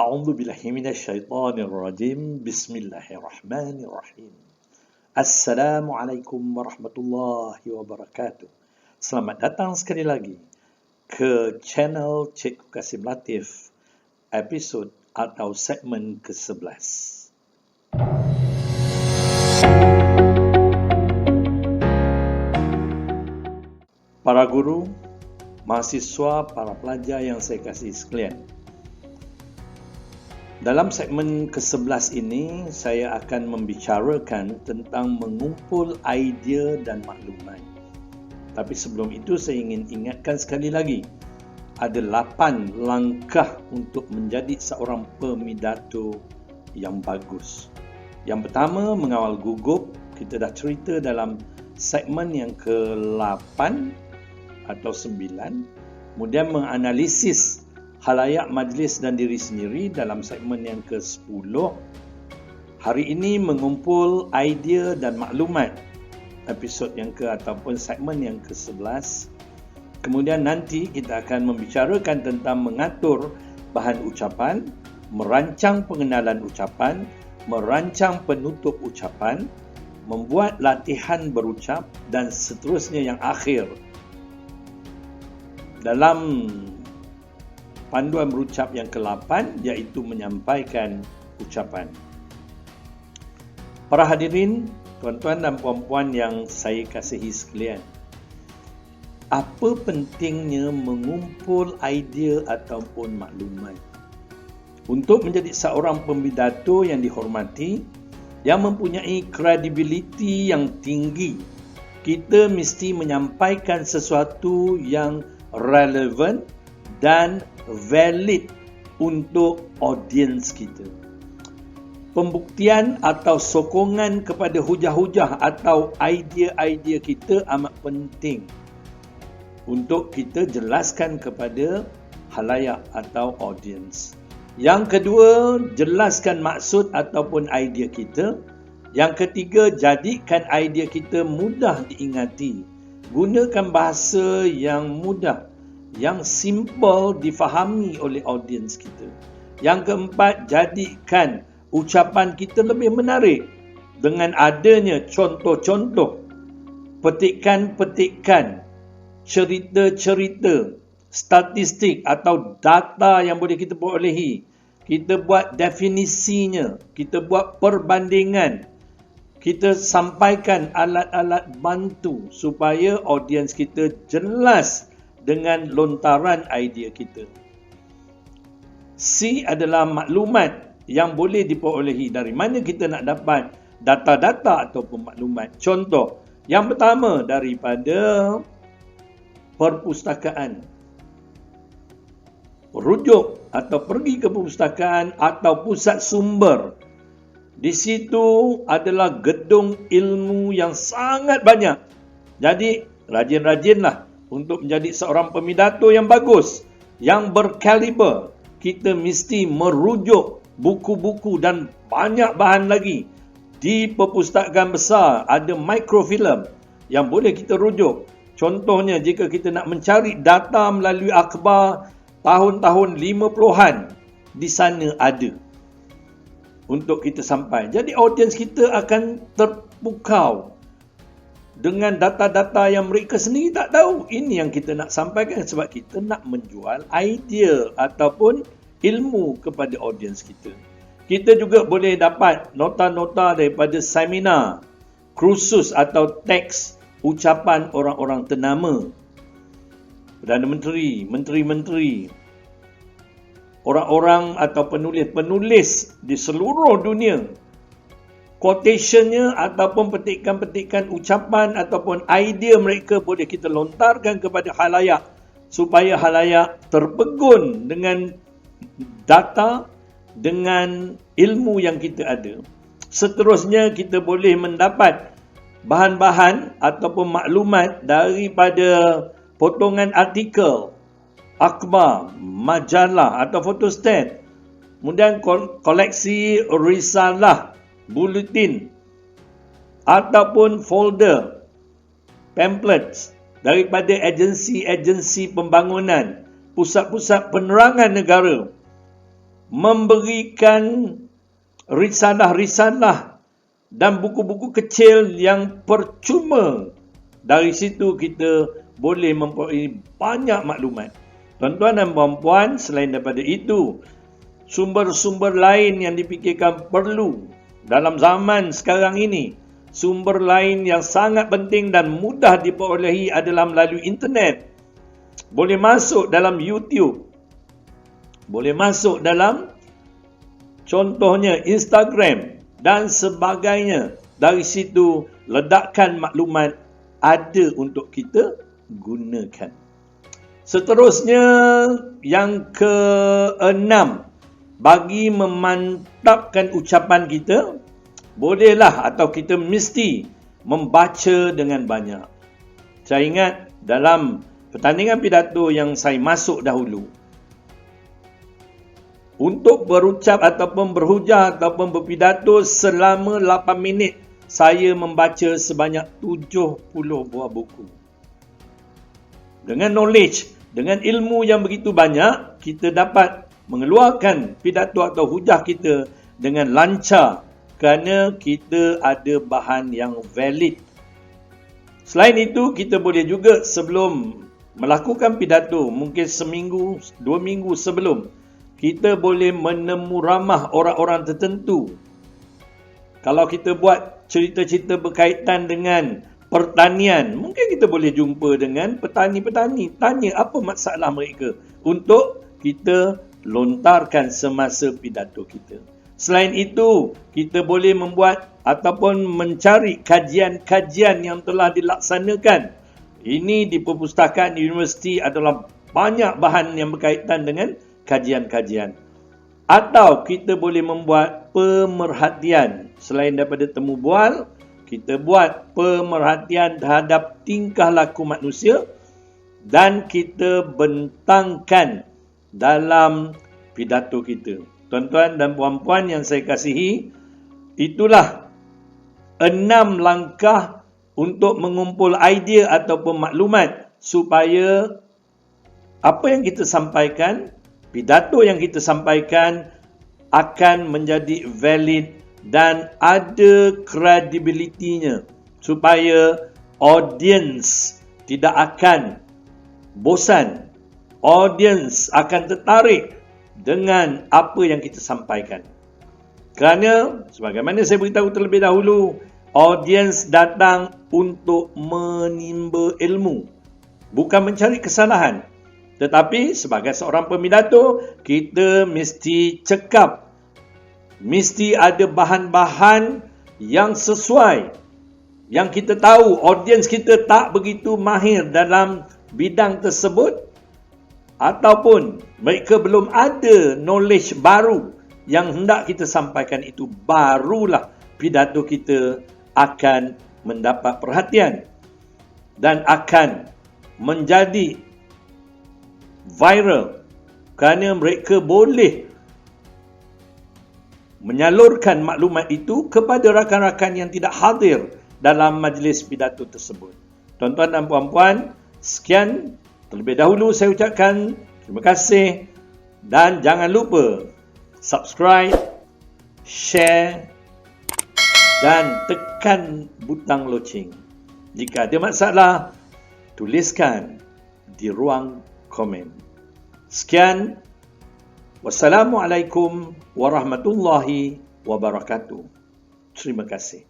A'udzu billahi minasyaitonir rajim. Bismillahirrahmanirrahim. Assalamualaikum warahmatullahi wabarakatuh. Selamat datang sekali lagi ke channel Cikgu Kasim Latif, episod atau segmen ke-11. Para guru, mahasiswa, para pelajar yang saya kasihi sekalian, dalam segmen ke-11 ini, saya akan membicarakan tentang mengumpul idea dan maklumat. Tapi sebelum itu, saya ingin ingatkan sekali lagi, ada 8 langkah untuk menjadi seorang pemidato yang bagus. Yang pertama, mengawal gugup. Kita dah cerita dalam segmen yang ke-8 atau 9. Kemudian menganalisis halayak, majlis dan diri sendiri dalam segmen yang ke-10. Hari ini mengumpul idea dan maklumat, episod yang ataupun segmen yang ke-11. Kemudian nanti kita akan membicarakan tentang mengatur bahan ucapan, merancang pengenalan ucapan, merancang penutup ucapan, membuat latihan berucap dan seterusnya yang akhir dalam panduan berucap yang ke-8, iaitu menyampaikan ucapan. Para hadirin, tuan-tuan dan puan-puan yang saya kasihi sekalian, apa pentingnya mengumpul idea ataupun maklumat? Untuk menjadi seorang pembidato yang dihormati, yang mempunyai kredibiliti yang tinggi, kita mesti menyampaikan sesuatu yang relevan dan valid untuk audiens kita. Pembuktian atau sokongan kepada hujah-hujah atau idea-idea kita amat penting untuk kita jelaskan kepada halayak atau audiens. Yang kedua, jelaskan maksud ataupun idea kita. Yang ketiga, jadikan idea kita mudah diingati. Gunakan bahasa yang mudah, yang simple difahami oleh audiens kita. Yang keempat, jadikan ucapan kita lebih menarik dengan adanya contoh-contoh, petikan-petikan, cerita-cerita, statistik atau data yang boleh kita perolehi. Kita buat definisinya, kita buat perbandingan, kita sampaikan alat-alat bantu supaya audiens kita jelas dengan lontaran idea kita. C adalah maklumat yang boleh diperolehi. Dari mana kita nak dapat data-data ataupun maklumat? Contoh, yang pertama daripada perpustakaan. Rujuk atau pergi ke perpustakaan atau pusat sumber. Di situ adalah gedung ilmu yang sangat banyak. Jadi, rajin-rajinlah untuk menjadi seorang pemidato yang bagus, yang berkaliber. Kita mesti merujuk buku-buku dan banyak bahan lagi. Di perpustakaan besar ada microfilm yang boleh kita rujuk. Contohnya, jika kita nak mencari data melalui akhbar tahun-tahun 50-an, di sana ada untuk kita sampai. Jadi audiens kita akan terpukau dengan data-data yang mereka sendiri tak tahu. Ini yang kita nak sampaikan sebab kita nak menjual idea ataupun ilmu kepada audiens kita. Kita juga boleh dapat nota-nota daripada seminar, kursus atau teks ucapan orang-orang ternama. Perdana Menteri, menteri-menteri, orang-orang atau penulis-penulis di seluruh dunia. Quotationnya ataupun petikan-petikan ucapan ataupun idea mereka boleh kita lontarkan kepada halayak supaya halayak terpegun dengan data, dengan ilmu yang kita ada. Seterusnya, kita boleh mendapat bahan-bahan ataupun maklumat daripada potongan artikel, akhbar, majalah atau fotostat. Kemudian koleksi risalah, buletin ataupun folder, pamphlets daripada agensi-agensi pembangunan, pusat-pusat penerangan negara. memberikan risalah-risalah dan buku-buku kecil yang percuma. Dari situ kita boleh memperoleh banyak maklumat. Tuan-tuan dan puan-puan, selain daripada itu, sumber-sumber lain yang dipikirkan perlu dalam zaman sekarang ini. Sumber lain yang sangat penting dan mudah diperolehi adalah melalui internet. Boleh masuk dalam YouTube. Boleh masuk dalam contohnya Instagram dan sebagainya. Dari situ ledakan maklumat ada untuk kita gunakan. Seterusnya, yang keenam, bagi memantapkan ucapan kita, bolehlah atau kita mesti membaca dengan banyak. Saya ingat dalam pertandingan pidato yang saya masuk dahulu, untuk berucap ataupun berhujah ataupun berpidato selama 8 minit, saya membaca sebanyak 70 buah buku. Dengan knowledge, dengan ilmu yang begitu banyak, kita dapat mengeluarkan pidato atau hujah kita dengan lancar kerana kita ada bahan yang valid. Selain itu, kita boleh juga sebelum melakukan pidato, mungkin seminggu, 2 minggu sebelum, kita boleh menemu ramah orang-orang tertentu. Kalau kita buat cerita-cerita berkaitan dengan pertanian, mungkin kita boleh jumpa dengan petani-petani, tanya apa masalah mereka untuk kita lontarkan semasa pidato kita. Selain itu, kita boleh membuat ataupun mencari kajian-kajian yang telah dilaksanakan. Ini di perpustakaan universiti adalah banyak bahan yang berkaitan dengan kajian-kajian. Atau kita boleh membuat pemerhatian. Selain daripada temu bual, kita buat pemerhatian terhadap tingkah laku manusia dan kita bentangkan dalam pidato kita. Tuan-tuan dan puan-puan yang saya kasihi, itulah 6 langkah untuk mengumpul idea ataupun maklumat supaya apa yang kita sampaikan, pidato yang kita sampaikan akan menjadi valid dan ada kredibilitinya supaya audiens tidak akan bosan. Audiens akan tertarik dengan apa yang kita sampaikan. Kerana sebagaimana saya beritahu terlebih dahulu, audiens datang untuk menimba ilmu, bukan mencari kesalahan. Tetapi sebagai seorang pemidato, kita mesti cekap, mesti ada bahan-bahan yang sesuai. Yang kita tahu audiens kita tak begitu mahir dalam bidang tersebut, ataupun mereka belum ada knowledge baru yang hendak kita sampaikan, itu barulah pidato kita akan mendapat perhatian dan akan menjadi viral kerana mereka boleh menyalurkan maklumat itu kepada rakan-rakan yang tidak hadir dalam majlis pidato tersebut. Tuan-tuan dan puan-puan, sekian terlebih dahulu saya ucapkan terima kasih dan jangan lupa subscribe, share dan tekan butang loceng. Jika ada masalah, tuliskan di ruang komen. Sekian. Wassalamualaikum warahmatullahi wabarakatuh. Terima kasih.